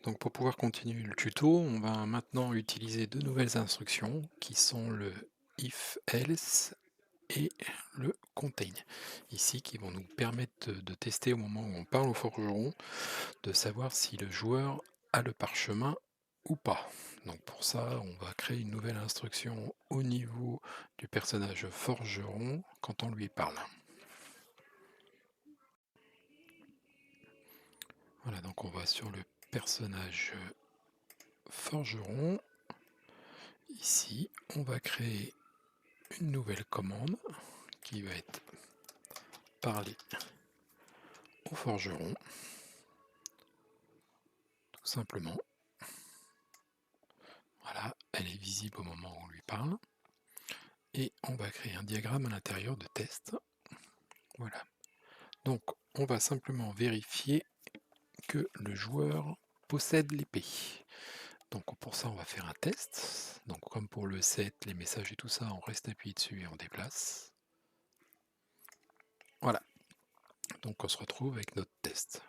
Donc pour pouvoir continuer le tuto, on va maintenant utiliser deux nouvelles instructions qui sont le if else et le contain. Ici qui vont nous permettre de tester au moment où on parle au forgeron, de savoir si le joueur a le parchemin ou pas. Donc pour ça, on va créer une nouvelle instruction au niveau du personnage forgeron quand on lui parle. Voilà, donc on va sur le personnage forgeron. Ici, on va créer une nouvelle commande qui va être parler au forgeron, tout simplement. Voilà, elle est visible au moment où on lui parle. Et on va créer un diagramme à l'intérieur de test. Voilà. Donc, on va simplement vérifier que le joueur possède l'épée. Donc pour ça, on va faire un test. Donc comme pour le set, les messages et tout ça, on reste appuyé dessus et on déplace. Voilà. Donc on se retrouve avec notre test.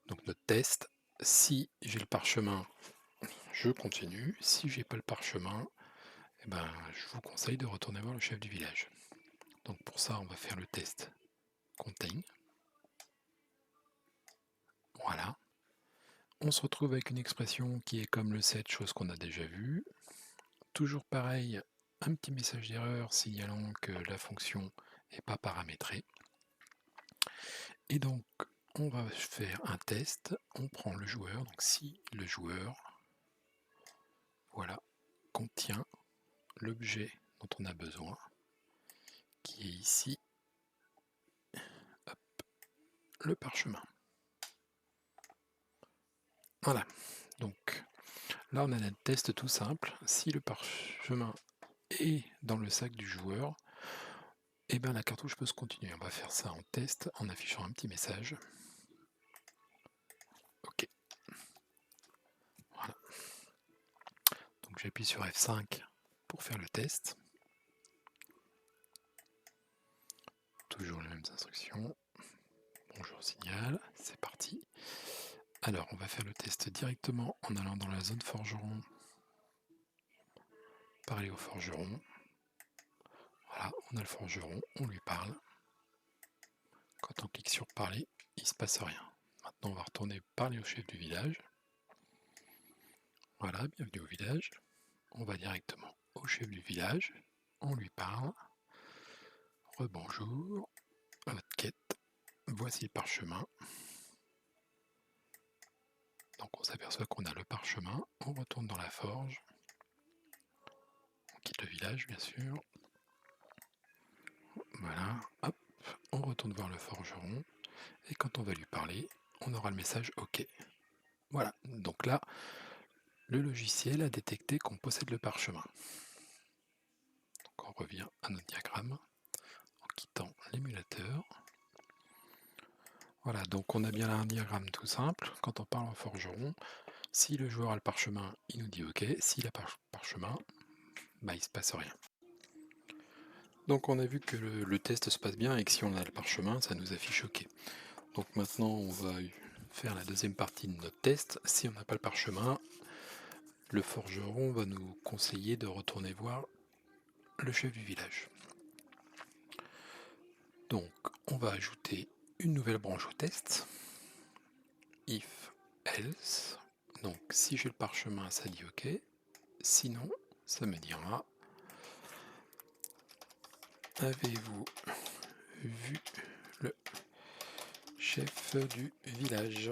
Donc notre test, si j'ai le parchemin, je continue. Si j'ai pas le parchemin, eh ben, je vous conseille de retourner voir le chef du village. Donc pour ça, on va faire le test contain. Voilà. On se retrouve avec une expression qui est comme le set, chose qu'on a déjà vue. Toujours pareil, un petit message d'erreur signalant que la fonction n'est pas paramétrée. Et donc, on va faire un test. On prend le joueur. Donc si le joueur, voilà, contient l'objet dont on a besoin, qui est ici, hop, le parchemin. Voilà. Donc là, on a un test tout simple. Si le parchemin est dans le sac du joueur, et bien la cartouche peut se continuer. On va faire ça en test en affichant un petit message. OK. Voilà. Donc j'appuie sur F5 pour faire le test. Toujours les mêmes instructions. Bonjour signal, c'est parti. Alors on va faire le test directement en allant dans la zone forgeron. Parler au forgeron. Voilà, on a le forgeron, on lui parle. Quand on clique sur parler, il ne se passe rien. Maintenant on va retourner parler au chef du village. Voilà, bienvenue au village. On va directement au chef du village. On lui parle. Rebonjour. Votre quête. Voici le parchemin. Donc on s'aperçoit qu'on a le parchemin. On retourne dans la forge. On quitte le village bien sûr. Voilà, hop, on retourne voir le forgeron. Et quand on va lui parler, on aura le message OK. Voilà, donc là, le logiciel a détecté qu'on possède le parchemin. Donc on revient à notre diagramme en quittant l'émulateur. Voilà, donc on a bien là un diagramme tout simple. Quand on parle au forgeron, si le joueur a le parchemin, il nous dit OK. S'il n'a pas le parchemin, bah, il ne se passe rien. Donc on a vu que le test se passe bien et que si on a le parchemin, ça nous affiche OK. Donc maintenant on va faire la deuxième partie de notre test. Si on n'a pas le parchemin, le forgeron va nous conseiller de retourner voir le chef du village. Donc on va ajouter une nouvelle branche au test. If else. Donc si j'ai le parchemin, ça dit OK. Sinon, ça me dira avez-vous vu le chef du village?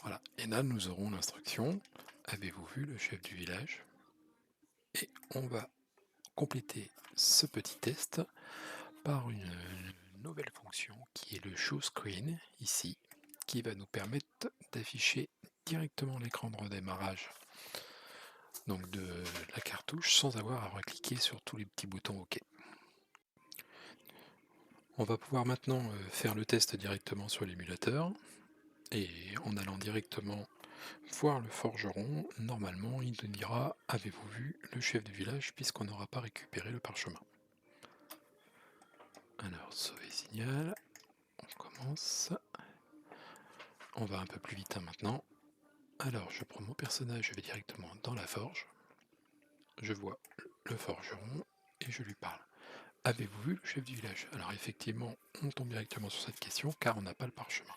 Voilà. Et là, nous aurons l'instruction avez-vous vu le chef du village? Et on va compléter ce petit test par une nouvelle fonction qui est le show screen ici, qui va nous permettre d'afficher directement l'écran de redémarrage donc de la cartouche sans avoir à recliquer sur tous les petits boutons OK. On va pouvoir maintenant faire le test directement sur l'émulateur et en allant directement voir le forgeron, normalement il nous dira avez-vous vu le chef du village puisqu'on n'aura pas récupéré le parchemin. Alors sauver signal, on commence. On va un peu plus vite hein, maintenant. Alors, je prends mon personnage, je vais directement dans la forge. Je vois le forgeron et je lui parle. Avez-vous vu le chef du village? Alors effectivement, on tombe directement sur cette question car on n'a pas le parchemin.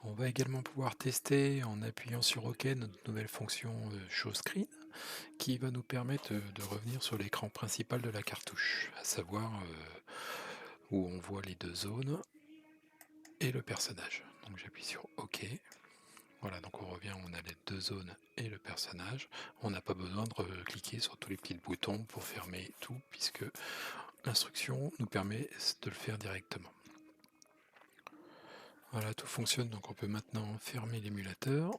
On va également pouvoir tester en appuyant sur OK notre nouvelle fonction Show Screen qui va nous permettre de revenir sur l'écran principal de la cartouche, à savoir où on voit les deux zones et le personnage. Donc j'appuie sur OK. Voilà, donc on revient, on a les deux zones et le personnage. On n'a pas besoin de cliquer sur tous les petits boutons pour fermer tout, puisque l'instruction nous permet de le faire directement. Voilà, tout fonctionne, donc on peut maintenant fermer l'émulateur.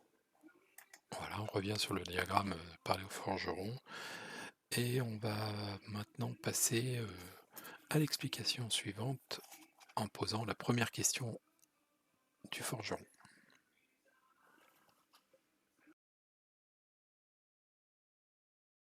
Voilà, on revient sur le diagramme parlé au forgeron. Et on va maintenant passer à l'explication suivante en posant la première question du forgeron.